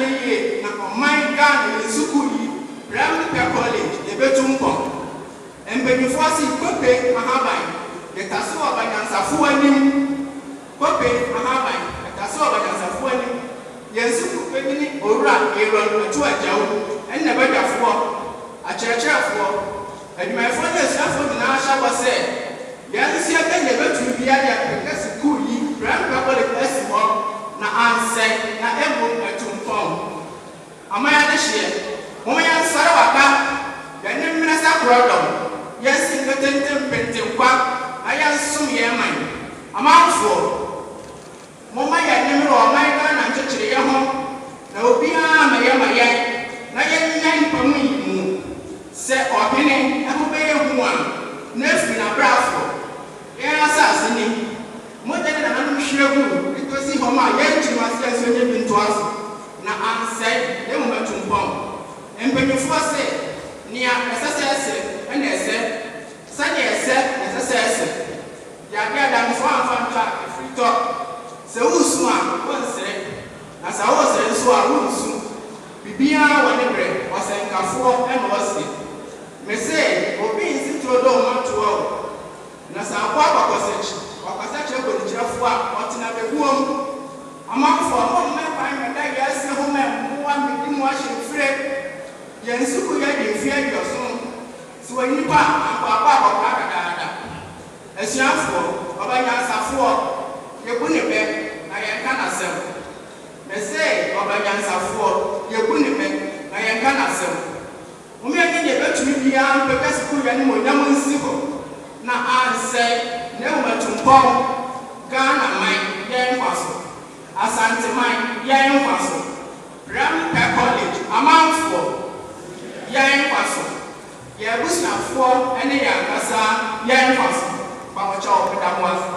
ye na ɔman Ghana nsuku yi Premier College ebetum pɔn mpanyinfo asi kope mahaban yɛtase ɔbanyansafo anim kope mahaban yɛtase ɔbanyansafo anim yɛnsuku pedini owura Aaron Atu Agyawo ɛnna badwafoɔ akyerɛkyerɛfoɔ adwumayɛfoɔ ne asuafoɔ nyinaa hyɛ bɔ sɛ yɛnsi ɛbɛn yɛbɛtumi biara yɛpɛkɛ sukuu yi Premier College asi hɔ na ansɛ na emu ɛtumpɔn amaya ne hyɛ wɔn yɛn nsɔre waka yɛne mmerɛ sa korɔdɔm yɛnsi nketentem pentenkwa na yɛnsom yɛn man amanfoɔ mɔma yɛne mmerɛ ɔman Ghana nkyekyere yɛ ho na obiara ma yɛn na yɛnya nipa mu yi mu sɛ ɔhene ɛho bɛyɛ hu a na afiri n'abrafo yɛn asase ni mogya ne nananom hwɛ gu etosi hɔ ma yɛnkyiri ase asɛ nye bi ntoa so na ansɛ yɛn mu ɛtumpɔn mpanyinfoɔ sɛ nea ɛsɛ sɛ ɛsɛ ɛna ɛsɛ sɛdeɛ ɛsɛ ɛsɛ sɛ ɛsɛ yɛade adamfoɔ amfa ntwa ɛfiri tɔ sɛ wosu a wonsere na sɛ wosere nso a wonsu biribiara wɔ ne berɛ ɔsɛnkafoɔ ɛna ɔse mese obi nsi turo dɔ ɔmatoɔ na sɛ akɔ ɔkɔsɛkyerɛ kɔnikyerɛfoɔ a ɔtena bɛguom amanfoɔ mo mmɛkwan mɛda yɛase ho ma mmoa mmedi mu ahyɛ mfire yɛn suku yɛ de mfie aduɔson sɛ wɔ nnipa akɔakɔ akɔkɔa dadaada asuafoɔ ɔbanyansafoɔ yɛbu ne bɛ na yɛnka n'asɛm mese ɔbanyansafoɔ yɛbu ne bɛ na yɛnka n'asɛm wɔn yɛ bɛtumi biara mpɛkɛ sukuu yɛ ne mo nyam nsi hɔ na ansɛ na ɛwɔ mɛtumpɔn Ghana man yɛn nkwa so Asante man yɛn nkwa so Premier College amanfoɔ yɛn nkwa so yɛn abusuafoɔ ne yɛn ankasa yɛn nkwa so bawɔkyɛ ɔbɛda mo ase.